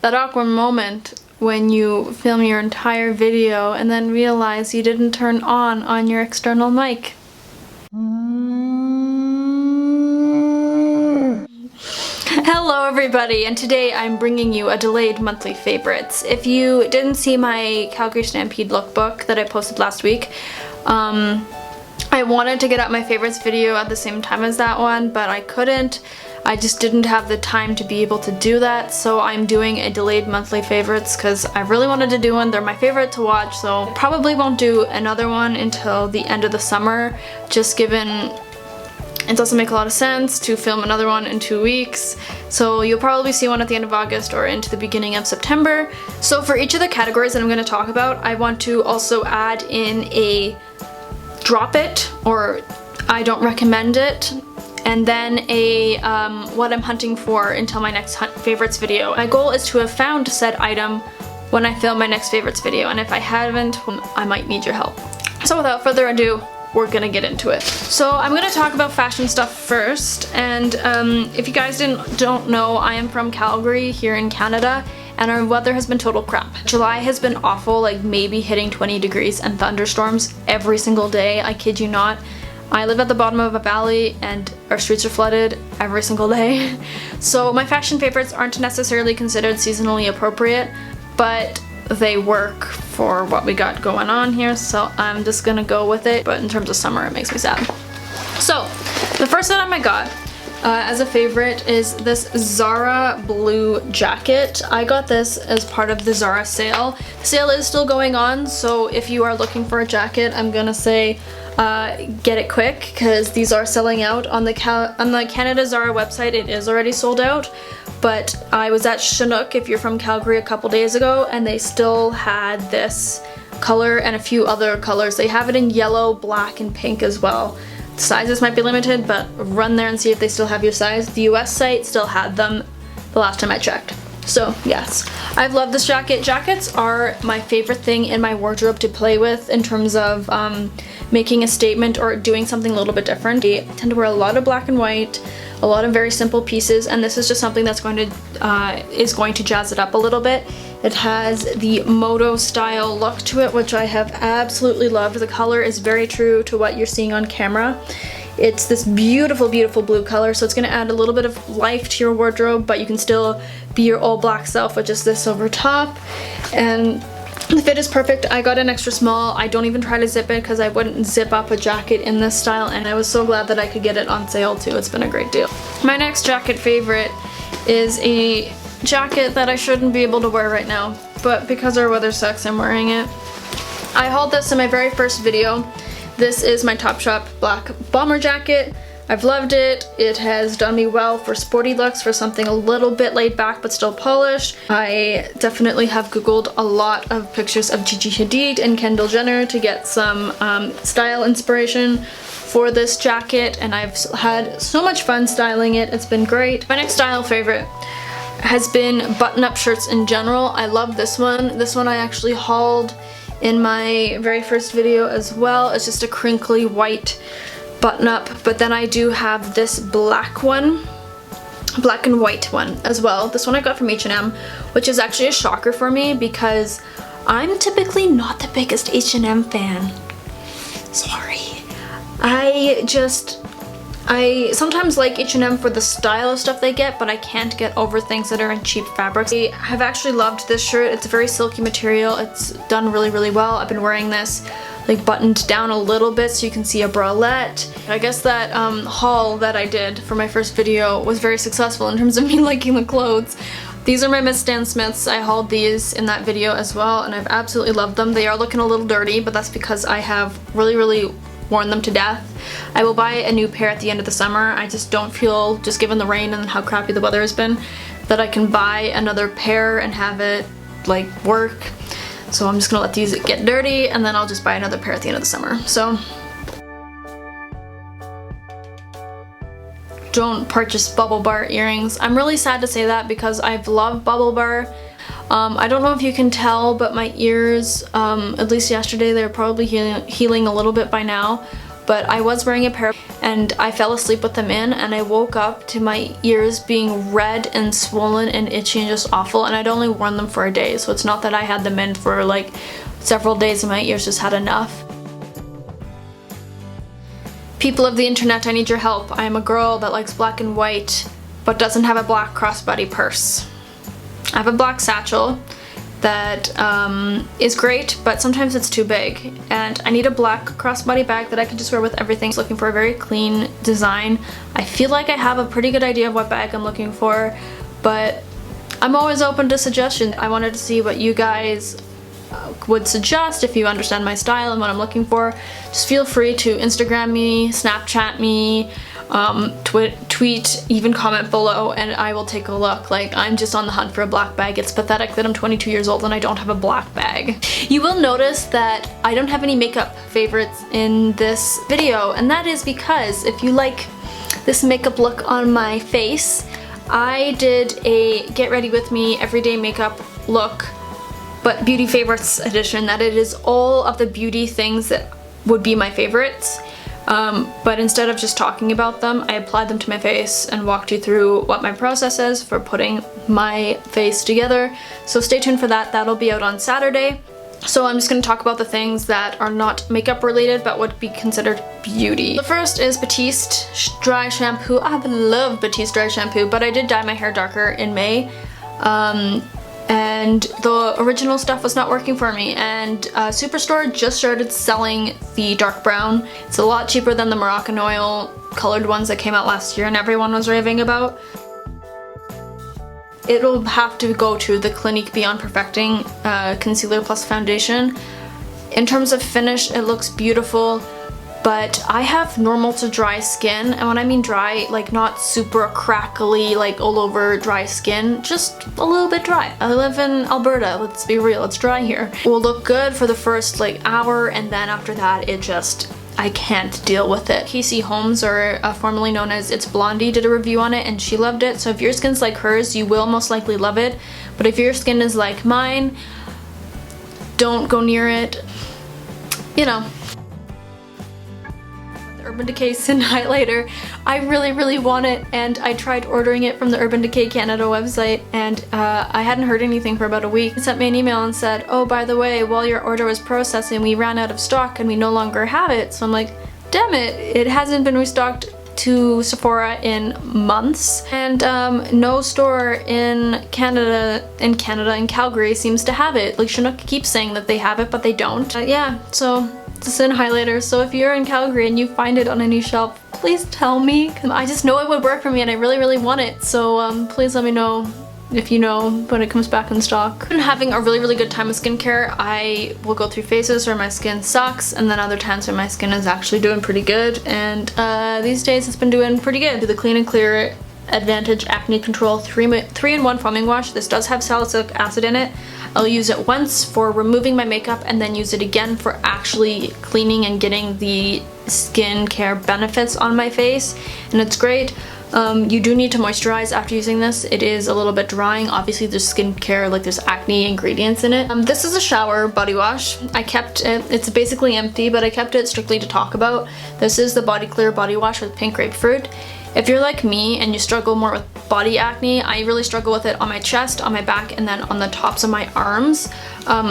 That awkward moment when you film your entire video and then realize you didn't turn on your external mic. Hello everybody, and today I'm bringing you a delayed monthly favorites. If you didn't see my Calgary Stampede lookbook that I posted last week, I wanted to get out my favorites video at the same time as that one, but I couldn't. I just didn't have the time to be able to do that, so I'm doing a delayed monthly favorites because I really wanted to do one. They're my favorite to watch, so I probably won't do another one until the end of the summer, just given it doesn't make a lot of sense to film another one in 2 weeks. So you'll probably see one at the end of August or into the beginning of September. So for each of the categories that I'm going to talk about, I want to also add in a drop it or I don't recommend it, and then a what I'm hunting for until my next favorites video. My goal is to have found said item when I film my next favorites video, and if I haven't, I might need your help. So without further ado, we're gonna get into it. So I'm gonna talk about fashion stuff first, and if you guys don't know, I am from Calgary here in Canada, and our weather has been total crap. July has been awful, like maybe hitting 20 degrees and thunderstorms every single day, I kid you not. I live at the bottom of a valley and our streets are flooded every single day. So my fashion favorites aren't necessarily considered seasonally appropriate, but they work for what we got going on here, so I'm just gonna go with it. But in terms of summer, it makes me sad. So the first item I got as a favorite is this Zara blue jacket. I got this as part of the Zara sale. The sale is still going on, so if you are looking for a jacket, I'm gonna say get it quick because these are selling out on the Canada Zara website. It is already sold out, but I was at Chinook, if you're from Calgary, a couple days ago, and they still had this color and a few other colors. They have it in yellow, black, and pink as well. The sizes might be limited, but run there and see if they still have your size. The US site still had them the last time I checked. So yes, I've loved this jacket. Jackets are my favorite thing in my wardrobe to play with in terms of making a statement or doing something a little bit different. I tend to wear a lot of black and white, a lot of very simple pieces, and this is just something that's going to jazz it up a little bit. It has the moto style look to it, which I have absolutely loved. The color is very true to what you're seeing on camera. It's this beautiful, beautiful blue color, so it's going to add a little bit of life to your wardrobe, but you can still be your all black self with just this over top. And the fit is perfect. I got an extra small. I don't even try to zip it because I wouldn't zip up a jacket in this style, and I was so glad that I could get it on sale too. It's been a great deal. My next jacket favorite is a jacket that I shouldn't be able to wear right now, but because our weather sucks, I'm wearing it. I hauled this in my very first video. This is my Topshop black bomber jacket. I've loved it. It has done me well for sporty looks, for something a little bit laid back but still polished. I definitely have googled a lot of pictures of Gigi Hadid and Kendall Jenner to get some style inspiration for this jacket, and I've had so much fun styling it. It's been great. My next style favorite has been button-up shirts in general. I love this one. This one I actually hauled in my very first video as well. It's just a crinkly white button-up, but then I do have this black one, black and white one as well. This one I got from H&M, which is actually a shocker for me because I'm typically not the biggest H&M fan. Sorry. I sometimes like H&M for the style of stuff they get, but I can't get over things that are in cheap fabrics. I have actually loved this shirt. It's a very silky material. It's done really, really well. I've been wearing this like buttoned down a little bit so you can see a bralette. I guess that haul that I did for my first video was very successful in terms of me liking the clothes. These are my Miss Stan Smiths. I hauled these in that video as well, and I've absolutely loved them. They are looking a little dirty, but that's because I have really, really worn them to death. I will buy a new pair at the end of the summer. I just don't feel, just given the rain and how crappy the weather has been, that I can buy another pair and have it like work. So I'm just gonna let these get dirty, and then I'll just buy another pair at the end of the summer. So don't purchase bubble bar earrings. I'm really sad to say that because I've loved bubble bar. I don't know if you can tell, but my ears, at least yesterday, they're probably healing a little bit by now, but I was wearing a pair and I fell asleep with them in, and I woke up to my ears being red and swollen and itchy and just awful, and I'd only worn them for a day, so it's not that I had them in for like several days and my ears just had enough. People of the internet, I need your help. I am a girl that likes black and white but doesn't have a black crossbody purse. I have a black satchel that is great, but sometimes it's too big, and I need a black crossbody bag that I can just wear with everything. Looking for a very clean design. I feel like I have a pretty good idea of what bag I'm looking for, but I'm always open to suggestions. I wanted to see what you guys would suggest if you understand my style and what I'm looking for. Just feel free to Instagram me, Snapchat me, tweet, even comment below, and I will take a look. Like, I'm just on the hunt for a black bag. It's pathetic that I'm 22 years old and I don't have a black bag. You will notice that I don't have any makeup favorites in this video, and that is because if you like this makeup look on my face, I did a get ready with me everyday makeup look, but beauty favorites edition, that it is all of the beauty things that would be my favorites. But instead of just talking about them, I applied them to my face and walked you through what my process is for putting my face together. So stay tuned for that. That'll be out on Saturday. So I'm just going to talk about the things that are not makeup related but would be considered beauty. The first is Batiste Dry Shampoo. I love Batiste Dry Shampoo, but I did dye my hair darker in May. And the original stuff was not working for me, and Superstore just started selling the dark brown. It's a lot cheaper than the Moroccan oil colored ones that came out last year and everyone was raving about. It'll have to go to the Clinique Beyond Perfecting Concealer Plus Foundation. In terms of finish, it looks beautiful, but I have normal to dry skin, and when I mean dry, like not super crackly, like all over dry skin, just a little bit dry. I live in Alberta, let's be real, it's dry here. It will look good for the first like hour, and then after that it just, I can't deal with it. Casey Holmes, or formerly known as It's Blondie, did a review on it and she loved it, so if your skin's like hers, you will most likely love it, but if your skin is like mine, don't go near it, you know. Urban Decay Sin Highlighter. I really want it, and I tried ordering it from the Urban Decay Canada website, and I hadn't heard anything for about a week. They sent me an email and said, oh, by the way, while your order was processing, we ran out of stock and we no longer have it. So I'm like, damn it, it hasn't been restocked to Sephora in months, and no store in Canada, in Calgary, seems to have it. Like, Chinook keeps saying that they have it, but they don't. Yeah, so it's a Sin Highlighter, so if you're in Calgary and you find it on any shelf, please tell me. I just know it would work for me and I really want it, so please let me know if you know when it comes back in stock. I've been having a really good time with skincare. I will go through phases where my skin sucks, and then other times where my skin is actually doing pretty good, and these days it's been doing pretty good. The Clean and Clear Advantage Acne Control 3-in-1 foaming wash. This does have salicylic acid in it. I'll use it once for removing my makeup and then use it again for actually cleaning and getting the skincare benefits on my face, and it's great. You do need to moisturize after using this. It is a little bit drying. Obviously there's skincare, like there's acne ingredients in it. This is a shower body wash. I kept it, it's basically empty, but I kept it strictly to talk about. This is the Body Clear body wash with pink grapefruit. If you're like me and you struggle more with body acne, I really struggle with it on my chest, on my back, and then on the tops of my arms,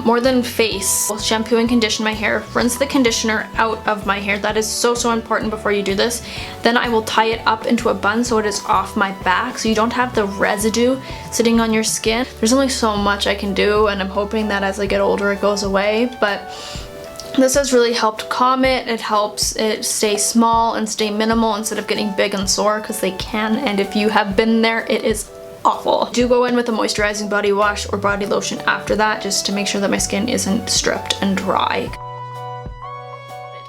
more than face. I'll shampoo and condition my hair, rinse the conditioner out of my hair. That is so important before you do this. Then I will tie it up into a bun so it is off my back, so you don't have the residue sitting on your skin. There's only so much I can do, and I'm hoping that as I get older it goes away, but this has really helped calm it. It helps it stay small and stay minimal instead of getting big and sore, because they can, and if you have been there, it is awful. Do go in with a moisturizing body wash or body lotion after that, just to make sure that my skin isn't stripped and dry.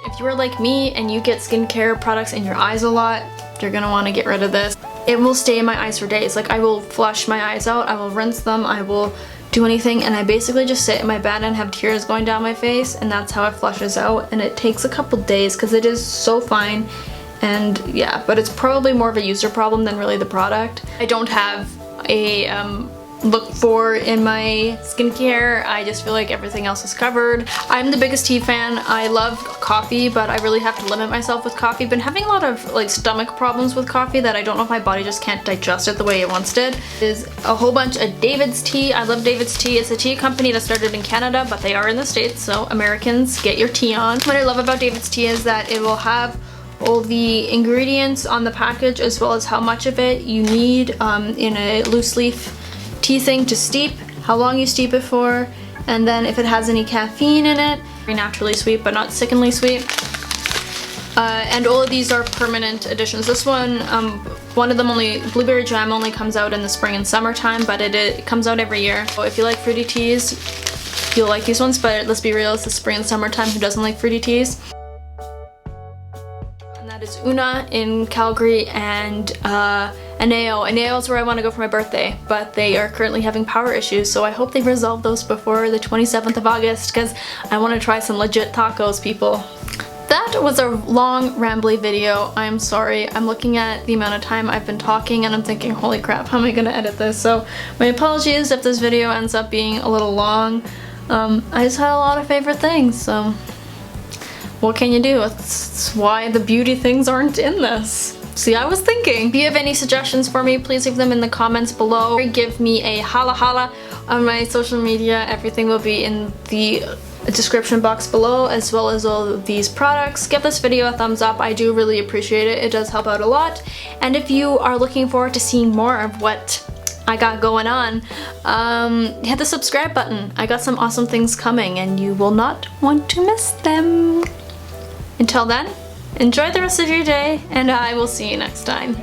If you are like me and you get skincare products in your eyes a lot, you're gonna want to get rid of this. It will stay in my eyes for days. Like, I will flush my eyes out, I will rinse them, I will do anything, and I basically just sit in my bed and have tears going down my face, and that's how it flushes out, and it takes a couple days because it is so fine. And yeah, but it's probably more of a user problem than really the product. I don't have a look for in my skincare. I just feel like everything else is covered. I'm the biggest tea fan. I love coffee, but I really have to limit myself with coffee. Been having a lot of like stomach problems with coffee that I don't know if my body just can't digest it the way it once did. There's a whole bunch of David's tea. I love David's tea. It's a tea company that started in Canada, but they are in the States, so Americans, get your tea on. What I love about David's tea is that it will have all the ingredients on the package as well as how much of it you need in a loose leaf tea thing to steep, how long you steep it for, and then if it has any caffeine in it. Very naturally sweet but not sickeningly sweet. And all of these are permanent additions. This one of them only, blueberry jam only comes out in the spring and summertime, but it comes out every year. So if you like fruity teas, you'll like these ones, but let's be real, it's the spring and summertime. Who doesn't like fruity teas? And that is Una in Calgary and Aneo. Aneo is where I want to go for my birthday, but they are currently having power issues, so I hope they resolve those before the 27th of August, because I want to try some legit tacos, people. That was a long, rambly video. I'm sorry. I'm looking at the amount of time I've been talking and I'm thinking, holy crap, how am I gonna edit this? So my apologies if this video ends up being a little long. I just had a lot of favorite things, so what can you do? It's why the beauty things aren't in this. See, I was thinking. If you have any suggestions for me, please leave them in the comments below. Give me a holla holla on my social media. Everything will be in the description box below, as well as all of these products. Give this video a thumbs up. I do really appreciate it. It does help out a lot. And if you are looking forward to seeing more of what I got going on, hit the subscribe button. I got some awesome things coming and you will not want to miss them. Until then, enjoy the rest of your day, and I will see you next time.